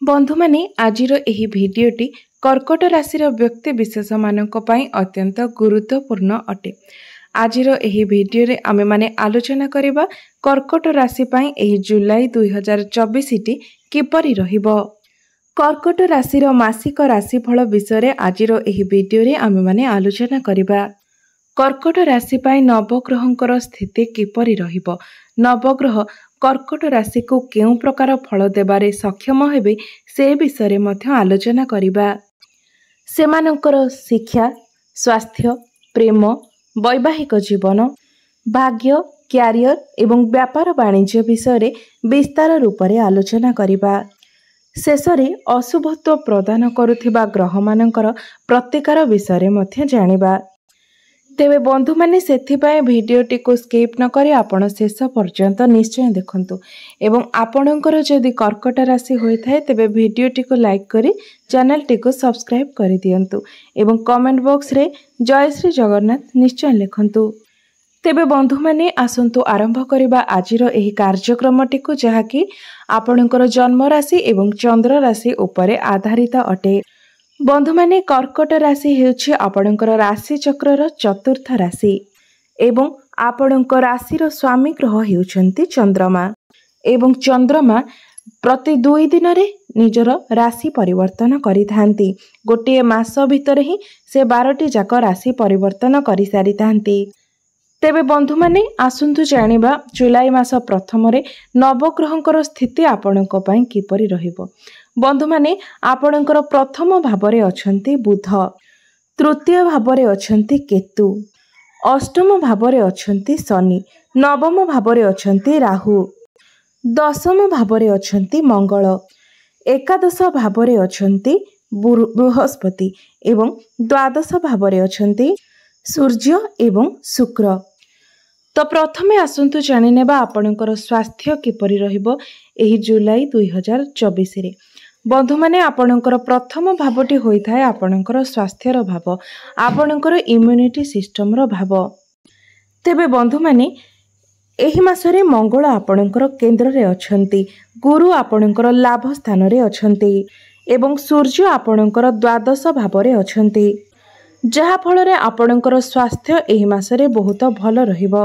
बंधु माने आजिर एही भिडियोटी कर्कट राशि व्यक्ति विशेष मानक पई अत्यंत गुरुत्वपूर्ण अटे। आजिर एही भिडियो रे आमे माने आलोचना करिबा कर्कट राशि पई एही जुलाई 2024 टी किपरि रहिबो। कर्कट राशि मासिक राशिफल विषय रे आजिर एही भिडियो रे आमे माने आलोचना करिबा। कर्कट राशि पई नवग्रहंकर स्थिति किपरि रहिबो, नवग्रह कर्कट राशि को केउ प्रकार फल देबारे सक्षम हेबे से विषय मध्य आलोचना करिबा। सेमानंकर शिक्षा, स्वास्थ्य, प्रेम, वैवाहिक जीवन, भाग्य, क्यारियर एवं व्यापार वाणिज्य विषय विस्तार रूप से आलोचना करिबा। शेषरे अशुभत्व प्रदान करुथिबा ग्रह मानकर प्रतिकार विषय मध्य जानिबा। तेबे बंधु माने सेथिपाई भिडियोटी को स्किप न करी आपण शेष पर्यंत निश्चय देखंतु एवं आपणकर जदि कर्कट राशि होई थाए तेबे भिडियोटी को लाइक करी चैनल टी को सब्सक्राइब करि दियंतु एवं कमेंट बॉक्स रे जय श्री जगन्नाथ निश्चय लिखंतु। तेबे बंधु माने आसंतु आरंभ करिबा आजिर एही कार्यक्रमटी को जहाकी आपणकर जन्म राशि एवं चंद्र राशि उपरे आधारित अटे। बंधु माने कर्कट राशि हेउछि आपणकर राशि चक्रर चतुर्थ राशि एवं आपणकर राशिर स्वामी ग्रह हेउछन्ति चंद्रमा एवं चंद्रमा प्रति 2 दिन रे निजर राशि परिवर्तन करिथांती। गोटे मास भितर ही से 12टी जाक राशि परिवर्तन करि सारिथांती। तेबे बंधु माने आसंतु जानिबा जुलाई मास प्रथम रे नवग्रहंकर स्थिति आपणक पई किपरि रहिबो। बंधु माने आपणकर प्रथम भावरे अछंती बुध, तृतीय भावरे अछंती केतु, अष्टम भावरे अछंती शनि, नवम भावरे अछंती राहु, दशम भावरे अछंती मंगल, एकादश भावरे अछंती बृहस्पति एवं द्वादश भावरे अछंती सूर्य एवं शुक्र। तो प्रथमे आसंतु जानि नेबा आपणकर स्वास्थ्य किपरि रहिबो एही जुलाई 2024 रे। बंधु माने आपणकर प्रथम भावटी होई थाए आपणकर स्वास्थ्यर भाव, आपणकर इम्यूनिटी सिस्टम रो भाव। तेबे बंधु माने एही मासरे मंगल आपणकर केंद्र रे अछंती, गुरु आपणकर लाभ स्थान रे अछंती एवं सूर्य आपणकर द्वादश भाव रे अछंती, जहा फल रे आपणकर स्वास्थ्य एही मासरे बहुत भल रहिबो।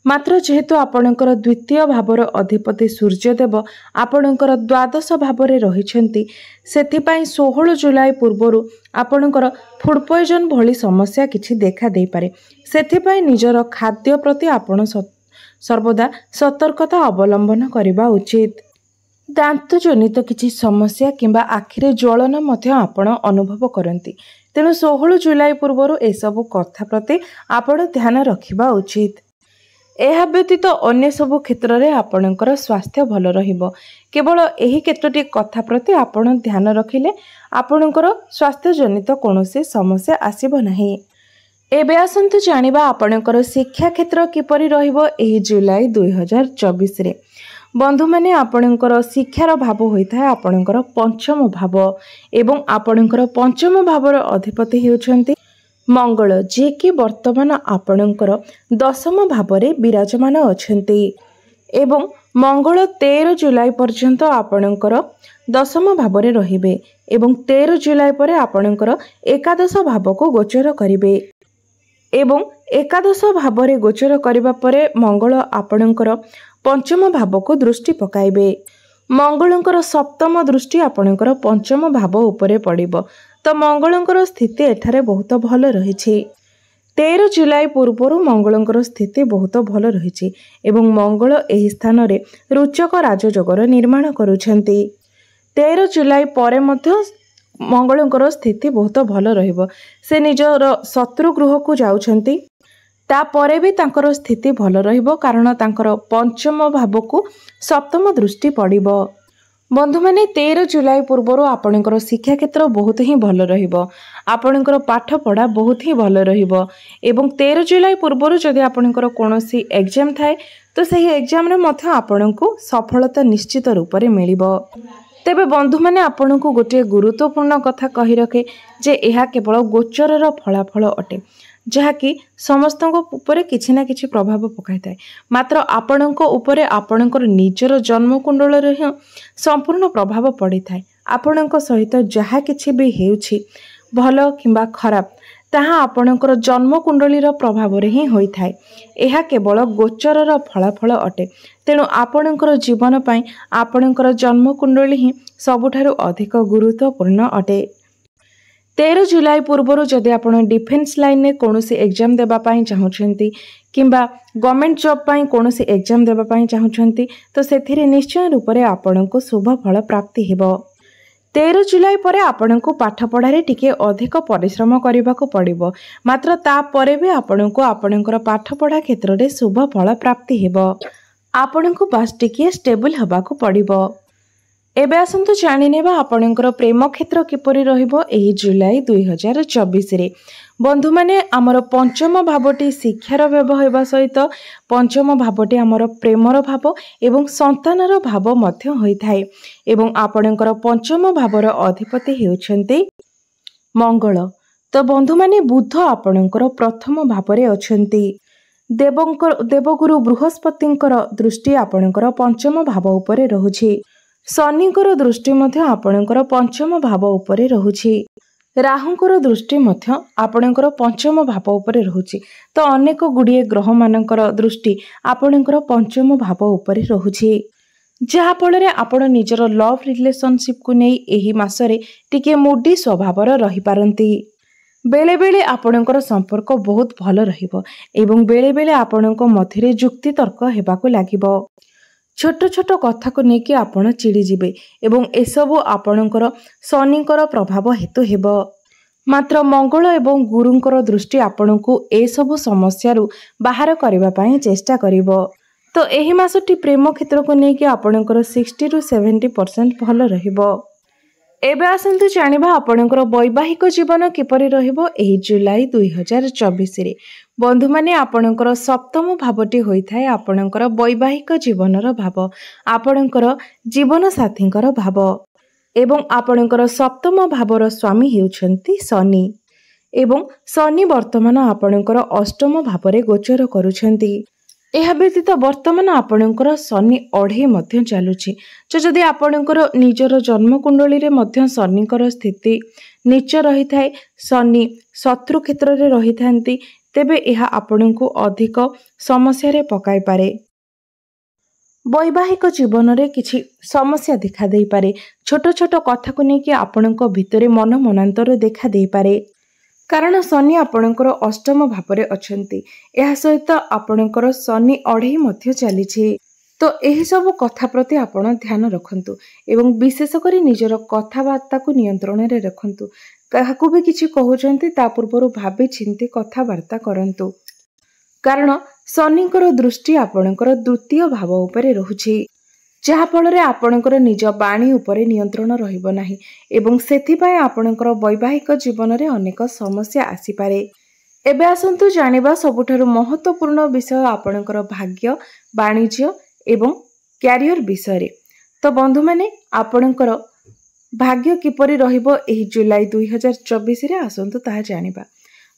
मात्र जेहेतु आपणकर द्वितीय भावर अधिपति सूर्यदेव आपणकर द्वादश भावरे रहिछन्ति सेथिपाई 16 जुलाई पूर्वरु आपणकर फूड पॉइजन भली समस्या किछि देखा देई पारे। सेथिपाई निजर खाद्य प्रति आपण सर्वदा सतर्कता अवलंबन करिबा उचित। दांत जनित किछि समस्या किंबा आखिरे ज्वलन मध्य आपण अनुभव करंती, तेणु 16 जुलाई पूर्वरु ए सब कथा प्रति आपण ध्यान रखिबा उचित। एहा व्यतीत अन्य सब क्षेत्र रे आपणकर स्वास्थ्य भल रहिबो। केवल एही केतोटी कथा प्रति आपण ध्यान रखिले आपणकर स्वास्थ्य जनित कोनोसी समस्या आसीबो नाही। एबे आसंतु जानिबा आपणकर शिक्षा क्षेत्र किपरि रहिबो एही जुलाई 2024 रे। बंधु माने आपणकर शिक्षार भाव होइथाय आपणकर पंचम भाव एवं आपणकर पंचम भावर अधिपति हेउछन्ति मंगल, जे कि वर्तमान आपणकर दशम भावरे विराजमान अछन्ति एवं मंगल 13 जुलाई पर्यंत आपणकर दशम भावरे रहिबे एवं 13 जुलाई परे आपणकर एकादश भाव को गोचर करिवे एवं एकादश भावरे गोचर करिबा परे मंगल आपणकर पंचम भाव को दृष्टि पकाइबे। मंगलंकर सप्तम दृष्टि आपणकर पंचम भाव उपरे पड़िबो, तो मंगलंकर स्थिति एठारे बहुत भल रहिछि। 13 जुलाई पूर्वरु मंगलंकर स्थिति बहुत भल रहिछि एवं मंगल एही स्थान रे रुचक राजयोगर निर्माण करूछन्ति। 13 जुलाई परे मध्य मंगलंकर स्थिति बहुत भल रहिबो। से निजर शत्रु गृह को जाउछन्ति, ता परे भी तांकर स्थिति भल रहिबो कारण तांकर पंचम भाव को सप्तम दृष्टि पड़िबो। बंधु माने 13 जुलाई पूर्वरु आपणकर शिक्षा क्षेत्र बहुत ही भल रहिबो, आपणकर पाठ पढ़ा बहुत ही भल रहिबो एवं 13 जुलाई पूर्वरु जदि आपणकर कोनोसी एग्जाम थाए तो सही एग्जाम रे मध्य आपणको सफलता निश्चित रूप रे मिलिबो। तेबे बंधु माने आपणको गोटे गुरुत्वपूर्ण कथा कहि रखे जे एहा केवल गोचरर फलाफल अटे। ଯାହାକି ସମସ୍ତଙ୍କ ଉପରେ କିଛି ନା କିଛି ପ୍ରଭାବ ପକାଇଥାଏ। ମାତ୍ର ଆପଣଙ୍କ ଉପରେ ଆପଣଙ୍କର ନିଜର ଜନ୍ମକୁଣ୍ଡଳୀରେ ହିଁ ସମ୍ପୂର୍ଣ୍ଣ ପ୍ରଭାବ ପଡ଼ିଥାଏ। ଆପଣଙ୍କ ସହିତ ଯାହା କିଛି ବି ହେଉଛି ଭଲ କିମ୍ବା ଖରାପ ତାହା ଆପଣଙ୍କର ଜନ୍ମକୁଣ୍ଡଳୀର ପ୍ରଭାବରେ ହିଁ ହୋଇଥାଏ। ଏହା କେବଳ ଗୋଚରର ଫଳାଫଳ ଅଟେ। ତେଣୁ ଆପଣଙ୍କର ଜୀବନ ପାଇଁ ଆପଣଙ୍କର ଜନ୍ମକୁଣ୍ଡଳୀ ହିଁ ସବୁଠାରୁ ଅଧିକ ଗୁରୁତ୍ୱପୂର୍ଣ୍ଣ ଅଟେ। 13 ଜୁଲାଇ ପୂର୍ବରୁ ଯଦି ଆପଣ ଡିଫେନ୍ସ ଲାଇନରେ କୌଣସି ଏକ୍ଜାମ ଦେବା ପାଇଁ ଚାହୁଁଛନ୍ତି କିମ୍ବା ଗଭର୍ଣ୍ଣମେଣ୍ଟ ଜବ୍ ପାଇଁ କୌଣସି ଏକ୍ଜାମ ଦେବା ପାଇଁ ଚାହୁଁଛନ୍ତି ତ ସେଥିରେ ନିଶ୍ଚୟ ରୂପରେ ଆପଣଙ୍କୁ ଶୁଭ ଫଳ ପ୍ରାପ୍ତି ହେବ। 13 ଜୁଲାଇ ପରେ ଆପଣଙ୍କୁ ପାଠପଢ଼ାରେ ଟିକେ ଅଧିକ ପରିଶ୍ରମ କରିବାକୁ ପଡ଼ିବ। ମାତ୍ର ତାପରେ ବି ଆପଣଙ୍କୁ ଆପଣଙ୍କର ପାଠପଢ଼ା କ୍ଷେତ୍ରରେ ଶୁଭ ଫଳ ପ୍ରାପ୍ତି ହେବ। ଆପଣଙ୍କୁ ବାସ୍ ଟିକିଏ ଷ୍ଟେବୁଲ ହେବାକୁ ପଡ଼ିବ। ଏବେ ଆସନ୍ତୁ ଜାଣିନେବା ଆପଣଙ୍କର ପ୍ରେମ କ୍ଷେତ୍ର କିପରି ରହିବ ଏହି ଜୁଲାଇ 2024ରେ। ବନ୍ଧୁମାନେ, ଆମର ପଞ୍ଚମ ଭାବଟି ଶିକ୍ଷାର ଭାବ ହେବା ସହିତ ପଞ୍ଚମ ଭାବଟି ଆମର ପ୍ରେମର ଭାବ ଏବଂ ସନ୍ତାନର ଭାବ ମଧ୍ୟ ହୋଇଥାଏ। ଏବଂ ଆପଣଙ୍କର ପଞ୍ଚମ ଭାବର ଅଧିପତି ହେଉଛନ୍ତି ମଙ୍ଗଳ। ତ ବନ୍ଧୁମାନେ, ବୁଧ ଆପଣଙ୍କର ପ୍ରଥମ ଭାବରେ ଅଛନ୍ତି। ଦେବଗୁରୁ ବୃହସ୍ପତିଙ୍କର ଦୃଷ୍ଟି ଆପଣଙ୍କର ପଞ୍ଚମ ଭାବ ଉପରେ ରହୁଛି। ଶନିଙ୍କର ଦୃଷ୍ଟି ମଧ୍ୟ ଆପଣଙ୍କର ପଞ୍ଚମ ଭାବ ଉପରେ ରହୁଛି। ରାହୁଙ୍କର ଦୃଷ୍ଟି ମଧ୍ୟ ଆପଣଙ୍କର ପଞ୍ଚମ ଭାବ ଉପରେ ରହୁଛି। ତ ଅନେକ ଗୁଡ଼ିଏ ଗ୍ରହମାନଙ୍କର ଦୃଷ୍ଟି ଆପଣଙ୍କର ପଞ୍ଚମ ଭାବ ଉପରେ ରହୁଛି। ଯାହାଫଳରେ ଆପଣ ନିଜର ଲଭ୍ ରିଲେସନସିପକୁ ନେଇ ଏହି ମାସରେ ଟିକେ ମୁଡି ସ୍ୱଭାବର ରହିପାରନ୍ତି। ବେଳେବେଳେ ଆପଣଙ୍କର ସମ୍ପର୍କ ବହୁତ ଭଲ ରହିବ ଏବଂ ବେଳେବେଳେ ଆପଣଙ୍କ ମଧ୍ୟରେ ଯୁକ୍ତିତର୍କ ହେବାକୁ ଲାଗିବ। ଛୋଟ ଛୋଟ କଥାକୁ ନେଇକି ଆପଣ ଚିଡ଼ିଯିବେ ଏବଂ ଏସବୁ ଆପଣଙ୍କର ଶନିଙ୍କର ପ୍ରଭାବ ହେତୁ ହେବ। ମାତ୍ର ମଙ୍ଗଳ ଏବଂ ଗୁରୁଙ୍କର ଦୃଷ୍ଟି ଆପଣଙ୍କୁ ଏସବୁ ସମସ୍ୟାରୁ ବାହାର କରିବା ପାଇଁ ଚେଷ୍ଟା କରିବ। ତ ଏହି ମାସଟି ପ୍ରେମ କ୍ଷେତ୍ରକୁ ନେଇକି ଆପଣଙ୍କର 60ରୁ 70% ଭଲ ରହିବ। ଏବେ ଆସନ୍ତୁ ଜାଣିବା ଆପଣଙ୍କର ବୈବାହିକ ଜୀବନ କିପରି ରହିବ ଏହି ଜୁଲାଇ 2024ରେ। ବନ୍ଧୁମାନେ, ଆପଣଙ୍କର ସପ୍ତମ ଭାବଟି ହୋଇଥାଏ ଆପଣଙ୍କର ବୈବାହିକ ଜୀବନର ଭାବ, ଆପଣଙ୍କର ଜୀବନସାଥୀଙ୍କର ଭାବ। ଏବଂ ଆପଣଙ୍କର ସପ୍ତମ ଭାବର ସ୍ୱାମୀ ହେଉଛନ୍ତି ଶନି। ଏବଂ ଶନି ବର୍ତ୍ତମାନ ଆପଣଙ୍କର ଅଷ୍ଟମ ଭାବରେ ଗୋଚର କରୁଛନ୍ତି। ଏହା ବ୍ୟତୀତ ବର୍ତ୍ତମାନ ଆପଣଙ୍କର ଶନି ଅଢ଼େଇ ମଧ୍ୟ ଚାଲୁଛି। ଯଦି ଆପଣଙ୍କର ନିଜର ଜନ୍ମକୁଣ୍ଡଳୀରେ ମଧ୍ୟ ଶନିଙ୍କର ସ୍ଥିତି ନୀଚ ରହିଥାଏ, ଶନି ଶତ୍ରୁ କ୍ଷେତ୍ରରେ ରହିଥାନ୍ତି, ତେବେ ଏହା ଆପଣଙ୍କୁ ଅଧିକ ସମସ୍ୟାରେ ପକାଇପାରେ। ବୈବାହିକ ଜୀବନରେ କିଛି ସମସ୍ୟା ଦେଖା ଦେଇପାରେ। ଛୋଟ ଛୋଟ କଥାକୁ ନେଇକି ଆପଣଙ୍କ ଭିତରେ ମନାନ୍ତର ଦେଖା ଦେଇପାରେ। କାରଣ ଶନି ଆପଣଙ୍କର ଅଷ୍ଟମ ଭାବରେ ଅଛନ୍ତି। ଏହା ସହିତ ଆପଣଙ୍କର ଶନି ଅଢ଼େଇ ମଧ୍ୟ ଚାଲିଛି। ତ ଏହିସବୁ କଥା ପ୍ରତି ଆପଣ ଧ୍ୟାନ ରଖନ୍ତୁ ଏବଂ ବିଶେଷ କରି ନିଜର କଥାବାର୍ତ୍ତାକୁ ନିୟନ୍ତ୍ରଣରେ ରଖନ୍ତୁ। କାହାକୁ ବି କିଛି କହୁଛନ୍ତି ତା ପୂର୍ବରୁ ଭାବି ଚିନ୍ତି କଥାବାର୍ତ୍ତା କରନ୍ତୁ। କାରଣ ଶନିଙ୍କର ଦୃଷ୍ଟି ଆପଣଙ୍କର ଦ୍ୱିତୀୟ ଭାବ ଉପରେ ରହୁଛି। ଯାହାଫଳରେ ଆପଣଙ୍କର ନିଜ ବାଣୀ ଉପରେ ନିୟନ୍ତ୍ରଣ ରହିବ ନାହିଁ ଏବଂ ସେଥିପାଇଁ ଆପଣଙ୍କର ବୈବାହିକ ଜୀବନରେ ଅନେକ ସମସ୍ୟା ଆସିପାରେ। ଏବେ ଆସନ୍ତୁ ଜାଣିବା ସବୁଠାରୁ ମହତ୍ୱପୂର୍ଣ୍ଣ ବିଷୟ ଆପଣଙ୍କର ଭାଗ୍ୟ, ବାଣିଜ୍ୟ ଏବଂ କ୍ୟାରିୟର ବିଷୟରେ। ତ ବନ୍ଧୁମାନେ, ଆପଣଙ୍କର ଭାଗ୍ୟ କିପରି ରହିବ ଏହି ଜୁଲାଇ 2024ରେ ଆସନ୍ତୁ ତାହା ଜାଣିବା।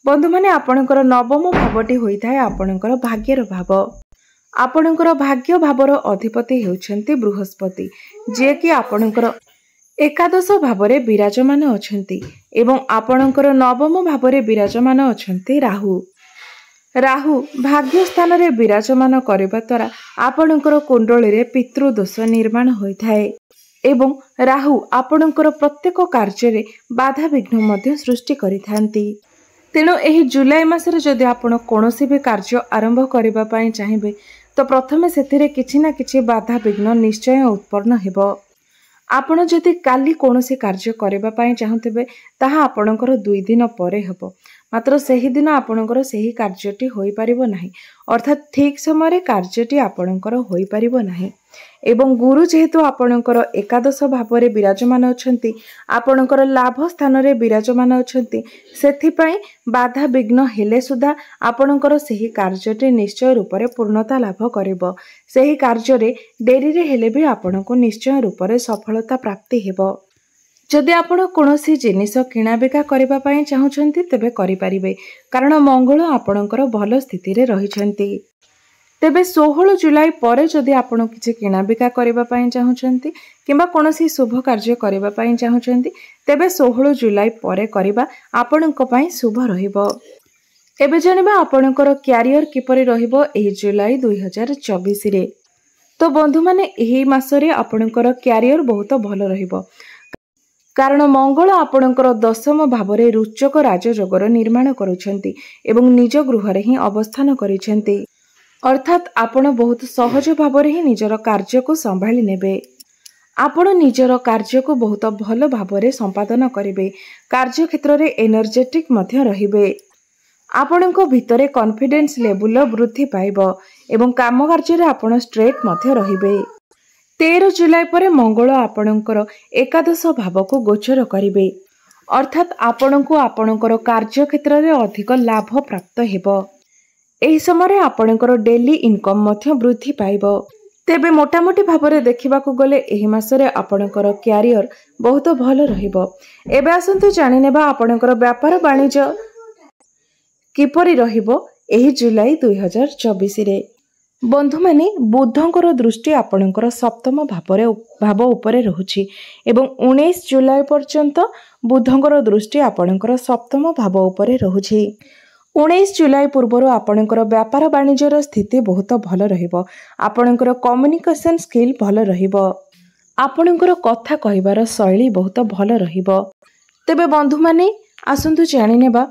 ବନ୍ଧୁମାନେ, ଆପଣଙ୍କର ନବମ ଭାବଟି ହୋଇଥାଏ ଆପଣଙ୍କର ଭାଗ୍ୟର ଭାବ। ଆପଣଙ୍କର ଭାଗ୍ୟ ଭାବର ଅଧିପତି ହେଉଛନ୍ତି ବୃହସ୍ପତି, ଯିଏକି ଆପଣଙ୍କର ଏକାଦଶ ଭାବରେ ବିରାଜମାନ ଅଛନ୍ତି ଏବଂ ଆପଣଙ୍କର ନବମ ଭାବରେ ବିରାଜମାନ ଅଛନ୍ତି ରାହୁ। ରାହୁ ଭାଗ୍ୟ ସ୍ଥାନରେ ବିରାଜମାନ କରିବା ଦ୍ୱାରା ଆପଣଙ୍କର କୁଣ୍ଡଳୀରେ ପିତୃଦୋଷ ନିର୍ମାଣ ହୋଇଥାଏ ଏବଂ ରାହୁ ଆପଣଙ୍କର ପ୍ରତ୍ୟେକ କାର୍ଯ୍ୟରେ ବାଧାବିଘ୍ନ ମଧ୍ୟ ସୃଷ୍ଟି କରିଥାନ୍ତି। ତେଣୁ ଏହି ଜୁଲାଇ ମାସରେ ଯଦି ଆପଣ କୌଣସି ବି କାର୍ଯ୍ୟ ଆରମ୍ଭ କରିବା ପାଇଁ ଚାହିଁବେ ତ ପ୍ରଥମେ ସେଥିରେ କିଛି ନା କିଛି ବାଧାବିଘ୍ନ ନିଶ୍ଚୟ ଉତ୍ପନ୍ନ ହେବ। ଆପଣ ଯଦି କାଲି କୌଣସି କାର୍ଯ୍ୟ କରିବା ପାଇଁ ଚାହୁଁଥିବେ ତାହା ଆପଣଙ୍କର 2 ଦିନ ପରେ ହେବ। ମାତ୍ର ସେହିଦିନ ଆପଣଙ୍କର ସେହି କାର୍ଯ୍ୟଟି ହୋଇପାରିବ ନାହିଁ, ଅର୍ଥାତ୍ ଠିକ୍ ସମୟରେ କାର୍ଯ୍ୟଟି ଆପଣଙ୍କର ହୋଇପାରିବ ନାହିଁ। ଏବଂ ଗୁରୁ ଯେହେତୁ ଆପଣଙ୍କର ଏକାଦଶ ଭାବରେ ବିରାଜମାନ ଅଛନ୍ତି, ଆପଣଙ୍କର ଲାଭ ସ୍ଥାନରେ ବିରାଜମାନ ଅଛନ୍ତି, ସେଥିପାଇଁ ବାଧାବିଘ୍ନ ହେଲେ ସୁଦ୍ଧା ଆପଣଙ୍କର ସେହି କାର୍ଯ୍ୟଟି ନିଶ୍ଚୟ ରୂପରେ ପୂର୍ଣ୍ଣତା ଲାଭ କରିବ। ସେହି କାର୍ଯ୍ୟରେ ଡେରିରେ ହେଲେ ବି ଆପଣଙ୍କୁ ନିଶ୍ଚୟ ରୂପରେ ସଫଳତା ପ୍ରାପ୍ତି ହେବ। जदि आपण कोनोसी जिनिस किणाबिका करबा पई चाहुछंती तेबे करि परिबे कारण मंगल आपणकर भल स्थिति रे रहिछंती। तेबे 16 जुलाई परे जदि आपण किछि किणाबिका करबा पई चाहुछंती किंबा कोनोसी शुभ कार्य करबा पई चाहुछंती तेबे 16 जुलाई परे करबा आपणक पई शुभ रहिबो। एबे जानिबा आपणकर क्यारियर किपरि रहिबो एही जुलाई 2024 रे। तो बंधु माने एही मासरे आपणकर क्यारियर बहुत भल रहिबो कारण मंगल आपणकर दशम भावरे रुचक राजयोगर निर्माण करुछंती एवं निज गृह रे ही अवस्थान करिछंती। अर्थात आपण बहुत सहज भावरे ही निजर कार्य को संभाली नेबे। आपण निजर कार्य को बहुत भल भावरे संपादन करिवे। कार्य क्षेत्र रे एनर्जेटिक मध्य रहिबे। आपणको भितरे कॉन्फिडेंस लेवल वृद्धि पाइबो एवं काम कार्य रे आपण स्ट्रेट मध्य रहिबे। 13 जुलाई परे मंगल आपणकर एकादश भाव को गोचर करिवे। अर्थात आपणको आपणकर कार्य क्षेत्र रे अधिक लाभ प्राप्त हेबो। एही समय आपणकर डेली इनकम मध्य वृद्धि पाइबो। तेबे मोटामोटी भावरे देखिबा को गले एही मासरे आपणकर क्यारियर बहुत भल रहिबो। एबे आसंतु जानि नेबा आपणकर व्यापार वाणिज्य किपरि रहिबो एही जुलाई 2024 रे। बंधु माने बुधंकर दृष्टि आपणकर सप्तम भाव उपरे रहुछि एवं 19 जुलाई पर्यंत बुधंकर दृष्टि आपणकर सप्तम भाव उपरे रहुछि। 19 जुलाई पूर्व आपणकर व्यापार वाणिज्यर स्थिति बहुत भल रहिबो। आपणकर कम्युनिकेशन स्किल भल रहिबो। आपणकर कथा कहिबार शैली बहुत भल रहिबो। तेबे बंधु माने आसंतु जानि नेबा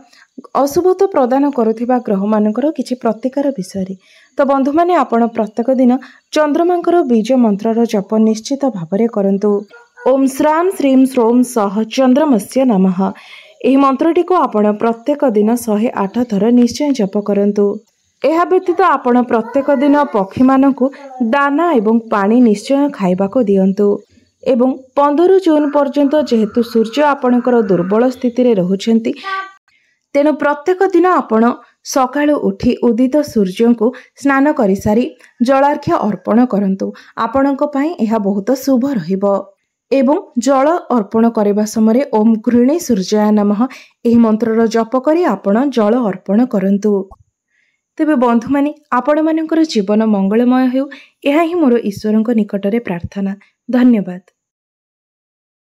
अशुभत्व प्रदान करुथिबा ग्रह मानकर किछि प्रतिकार विषय। तो बंधु माने आपण प्रत्येक दिन चंद्रमांकर बीज मंत्रर जप निश्चित भावरे करंतु। ओम श्राम श्रीम श्रोम सह चंद्रमस्य नमः। एही मंत्रटी को आपण प्रत्येक दिन 108 थर निश्चय जप करंतु। एहा व्यतीत आपण प्रत्येक दिन पक्षी मानकु दाना एवं पानी निश्चय खाइबाको दियंतु। एवं 15 जून पर्यंत जेहेतु सूर्य आपणकर दुर्बल स्थिति रे रहुछंती तेणु प्रत्येक दिन आपण सकाळु उठी उदित सूर्य को स्नान करि सारी जलार्घ्य अर्पण करंतु। आपणक पई एहा बहुत शुभ रहिबो। एवं जल अर्पण करबा समय ओम गृणे सूर्याय नमः एही मंत्रर जप करी आपण जल अर्पण करंतु। तेबे बंधु माने आपण मानकर जीवन मंगलमय हेउ एहा ही मोर ईश्वरक निकटरे प्रार्थना। धन्यवाद।